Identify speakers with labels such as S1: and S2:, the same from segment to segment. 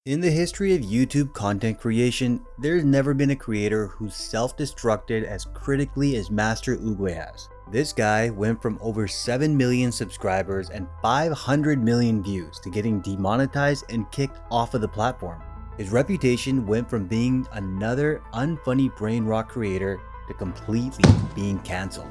S1: In the history of YouTube content creation, there's never been a creator who's self-destructed as critically as Master Oogway has. This guy went from over 7 million subscribers and 500 million views to getting demonetized and kicked off of the platform. His reputation went from being another unfunny brain rot creator to completely being cancelled.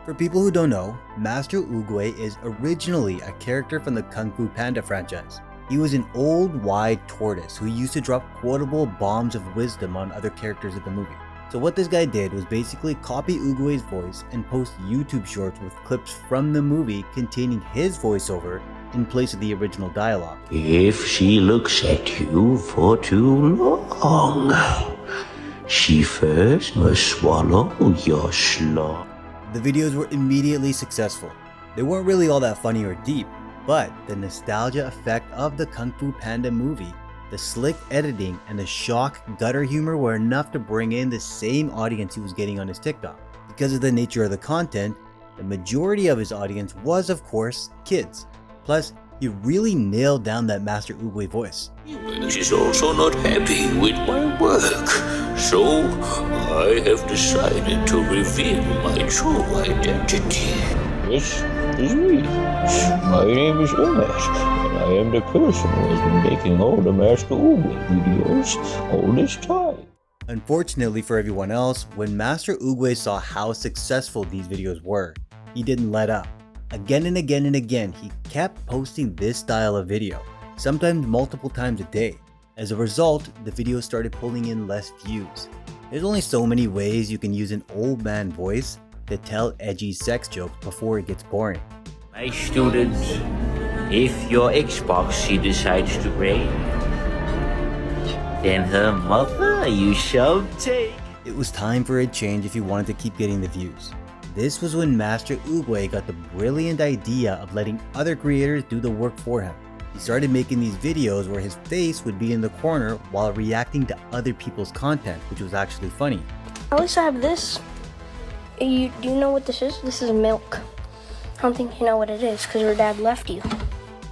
S1: For people who don't know, Master Oogway is originally a character from the Kung Fu Panda franchise. He was an old, wide tortoise who used to drop quotable bombs of wisdom on other characters of the movie. So what this guy did was basically copy Uguay's voice and post YouTube shorts with clips from the movie containing his voiceover in place of the original dialogue.
S2: If she looks at you for too long, she first must swallow your slot.
S1: The videos were immediately successful. They weren't really all that funny or deep, but the nostalgia effect of the Kung Fu Panda movie, the slick editing, and the shock gutter humor were enough to bring in the same audience he was getting on his TikTok. Because of the nature of the content, the majority of his audience was, of course, kids. Plus, he really nailed down that Master Oogway voice.
S2: She's also not happy with my work, so I have decided to reveal my true identity. This is me. My name is Uguay, and I am the person who has been making all the Master Oogway videos all this time.
S1: Unfortunately for everyone else, when Master Oogway saw how successful these videos were, he didn't let up. Again and again and again, he kept posting this style of video, sometimes multiple times a day. As a result, the videos started pulling in less views. There's only so many ways you can use an old man voice to tell edgy sex jokes before it gets boring.
S2: My student, if your Xbox she decides to break, then her mother you shall take.
S1: It was time for a change if you wanted to keep getting the views. This was when Master Oogway got the brilliant idea of letting other creators do the work for him. He started making these videos where his face would be in the corner while reacting to other people's content, which was actually funny.
S3: At least I have this. Do you know what this is? This is milk. I don't think you know what it is because your dad left you,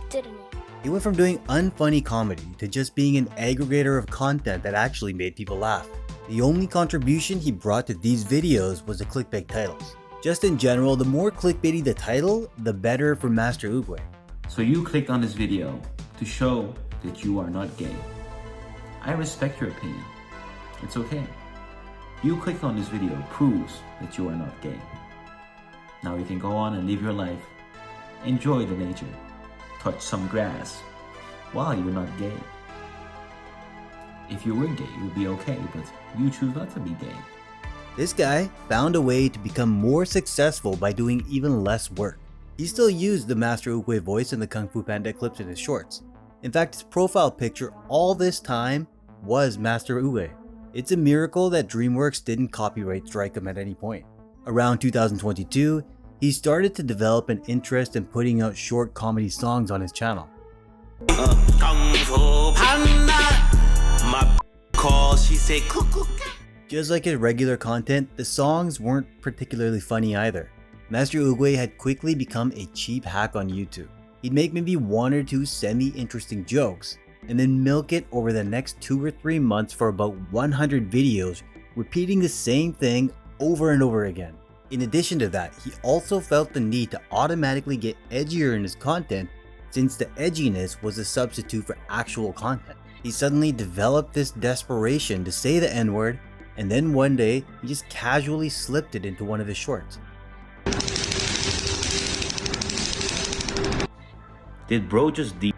S3: didn't he?
S1: He went from doing unfunny comedy to just being an aggregator of content that actually made people laugh. The only contribution he brought to these videos was the clickbait titles. Just in general, the more clickbaity the title, the better for Master Oogway.
S4: So you clicked on this video to show that you are not gay. I respect your opinion. It's okay. You clicked on this video proves that you are not gay. Now you can go on and live your life. Enjoy the nature. Touch some grass while you're not gay. If you were gay, it would be okay, but you choose not to be gay.
S1: This guy found a way to become more successful by doing even less work. He still used the Master Oogway voice in the Kung Fu Panda clips in his shorts. In fact, his profile picture all this time was Master Oogway. It's a miracle that DreamWorks didn't copyright strike him at any point. Around 2022, he started to develop an interest in putting out short comedy songs on his channel.
S5: Kung Fu Panda, my call, she said cuckoo.
S1: Just like his regular content, the songs weren't particularly funny either. Master Oogway had quickly become a cheap hack on YouTube. He'd make maybe 1 or 2 semi-interesting jokes, and then milk it over the next 2 or 3 months for about 100 videos, repeating the same thing over and over again. In addition to that, he also felt the need to automatically get edgier in his content since the edginess was a substitute for actual content. He suddenly developed this desperation to say the N-word, and then one day, he just casually slipped it into one of his shorts.
S4: Did bro just d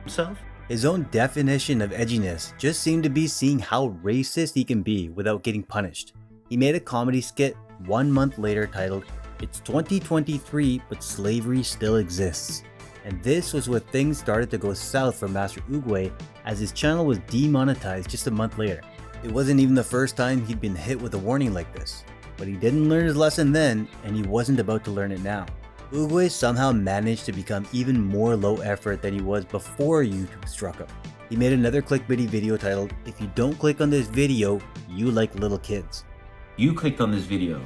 S4: himself?
S1: His own definition of edginess just seemed to be seeing how racist he can be without getting punished. He made a comedy skit 1 month later titled, "It's 2023 but slavery still exists." And this was where things started to go south for Master Oogway as his channel was demonetized just a month later. It wasn't even the first time he'd been hit with a warning like this, but he didn't learn his lesson then, and he wasn't about to learn it now. Oogway somehow managed to become even more low effort than he was before YouTube struck him. He made another clickbaity video titled, "If you don't click on this video, you like little kids."
S4: You clicked on this video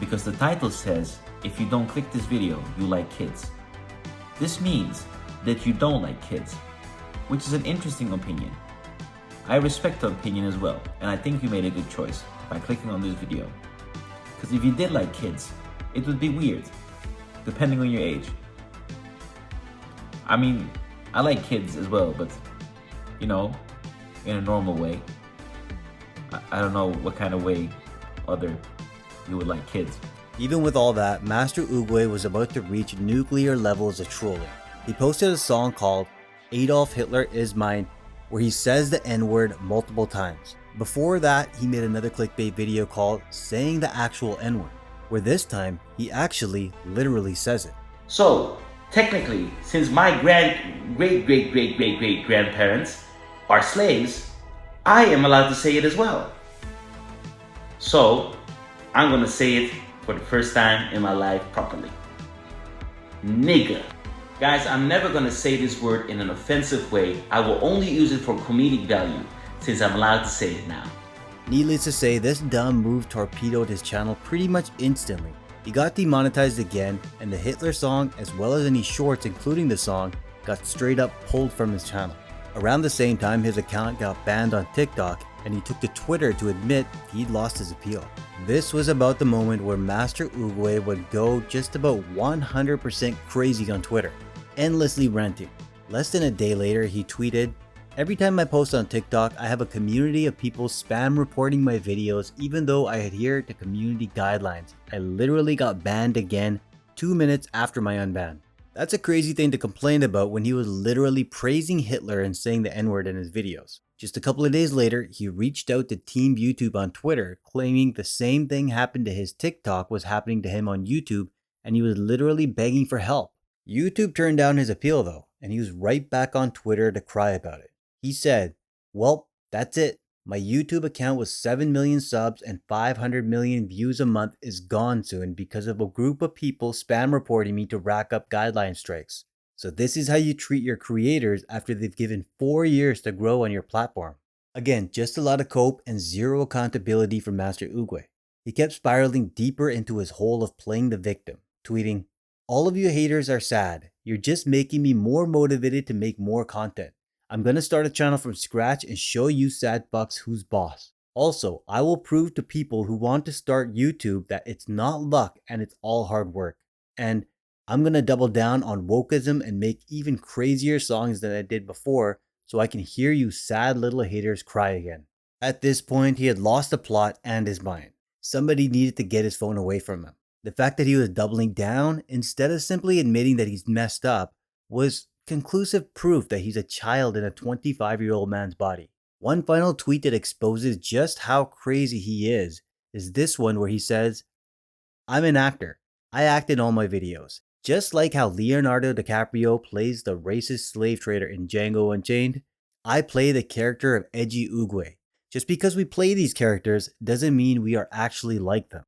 S4: because the title says, if you don't click this video, you like kids. This means that you don't like kids. which is an interesting opinion. I respect the opinion as well, and I think you made a good choice by clicking on this video. Because if you did like kids, it would be weird, depending on your age. I mean, I like kids as well, but, you know, in a normal way. I don't know what kind of way other you would like kids.
S1: Even with all that, Master Uguay was about to reach nuclear levels of trolling. He posted a song called Adolf Hitler Is Mine, where he says the N-word multiple times. Before that, he made another clickbait video called Saying the Actual N-word, where this time he actually literally says it.
S5: So, technically, since my great-great-great-great-great-great-grandparents are slaves, I am allowed to say it as well. So, I'm gonna say it for the first time in my life properly. Nigga. Guys, I'm never gonna say this word in an offensive way. I will only use it for comedic value, since I'm allowed to say it now.
S1: Needless to say, this dumb move torpedoed his channel pretty much instantly. He got demonetized again, and the Hitler song, as well as any shorts including the song, got straight up pulled from his channel. Around the same time, his account got banned on TikTok, and he took to Twitter to admit he'd lost his appeal. This was about the moment where Master Oogway would go just about 100% crazy on Twitter, endlessly ranting. Less than a day later, he tweeted, "Every time I post on TikTok, I have a community of people spam reporting my videos even though I adhere to community guidelines. I literally got banned again 2 minutes after my unban." That's a crazy thing to complain about when he was literally praising Hitler and saying the N-word in his videos. Just a couple of days later, he reached out to Team YouTube on Twitter, claiming the same thing happened to his TikTok was happening to him on YouTube, and he was literally begging for help. YouTube turned down his appeal though, and he was right back on Twitter to cry about it. He said, "Well, that's it. My YouTube account with 7 million subs and 500 million views a month is gone soon because of a group of people spam reporting me to rack up guideline strikes. So this is how you treat your creators after they've given 4 years to grow on your platform." Again, just a lot of cope and zero accountability from Master Uguay. He kept spiraling deeper into his hole of playing the victim, tweeting, "All of you haters are sad. You're just making me more motivated to make more content. I'm gonna start a channel from scratch and show you sad fucks who's boss. Also, I will prove to people who want to start YouTube that it's not luck and it's all hard work. And I'm gonna double down on wokeism and make even crazier songs than I did before so I can hear you sad little haters cry again." At this point, he had lost the plot and his mind. Somebody needed to get his phone away from him. The fact that he was doubling down instead of simply admitting that he's messed up was conclusive proof that he's a child in a 25-year-old man's body. One final tweet that exposes just how crazy he is this one where he says, "I'm an actor. I act in all my videos. Just like how Leonardo DiCaprio plays the racist slave trader in Django Unchained, I play the character of Edgy Uguay. Just because we play these characters doesn't mean we are actually like them."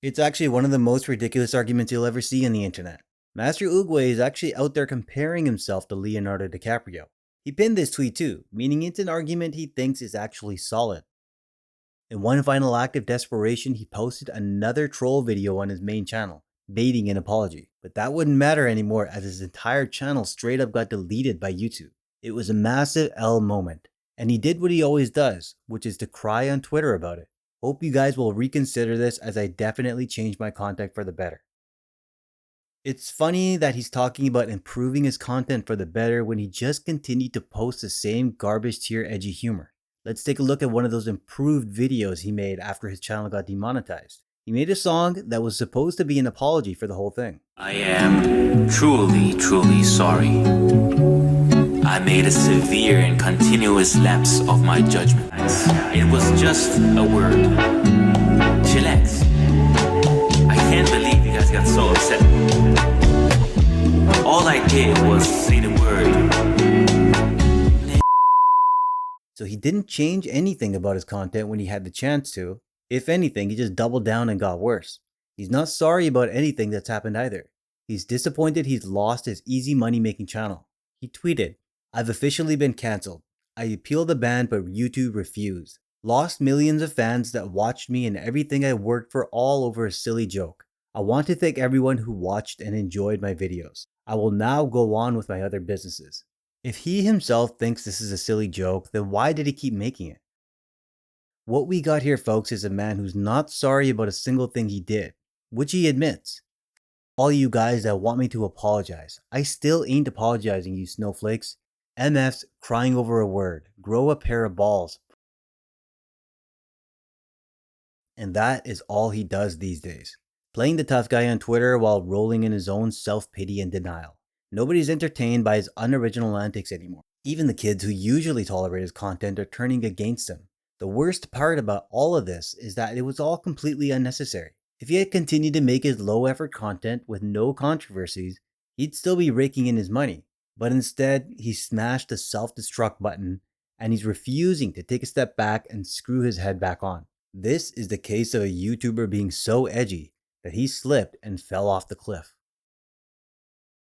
S1: It's actually one of the most ridiculous arguments you'll ever see on the internet. Master Oogway is actually out there comparing himself to Leonardo DiCaprio. He pinned this tweet too, meaning it's an argument he thinks is actually solid. In one final act of desperation, he posted another troll video on his main channel, baiting an apology. But that wouldn't matter anymore as his entire channel straight up got deleted by YouTube. It was a massive L moment, and he did what he always does, which is to cry on Twitter about it. Hope you guys will reconsider this as I definitely changed my content for the better. It's funny that he's talking about improving his content for the better when he just continued to post the same garbage tier edgy humor. Let's take a look at one of those improved videos he made after his channel got demonetized. He made a song that was supposed to be an apology for the whole thing.
S5: I am truly, truly sorry. I made a severe and continuous lapse of my judgment. It was just a word. Chillax. I can't believe you guys got so upset. All I did was say the word.
S1: So he didn't change anything about his content when he had the chance to. If anything, he just doubled down and got worse. He's not sorry about anything that's happened either. He's disappointed he's lost his easy money making channel. He tweeted, "I've officially been cancelled. I appealed the ban but YouTube refused. Lost millions of fans that watched me and everything I worked for all over a silly joke. I want to thank everyone who watched and enjoyed my videos. I will now go on with my other businesses." If he himself thinks this is a silly joke, then why did he keep making it? What we got here, folks, is a man who's not sorry about a single thing he did, which he admits. All you guys that want me to apologize, I still ain't apologizing, you snowflakes. MF's crying over a word, grow a pair of balls. And that is all he does these days. Playing the tough guy on Twitter while rolling in his own self-pity and denial. Nobody's entertained by his unoriginal antics anymore. Even the kids who usually tolerate his content are turning against him. The worst part about all of this is that it was all completely unnecessary. If he had continued to make his low-effort content with no controversies, he'd still be raking in his money. But instead, he smashed the self-destruct button and he's refusing to take a step back and screw his head back on. This is the case of a YouTuber being so edgy that he slipped and fell off the cliff.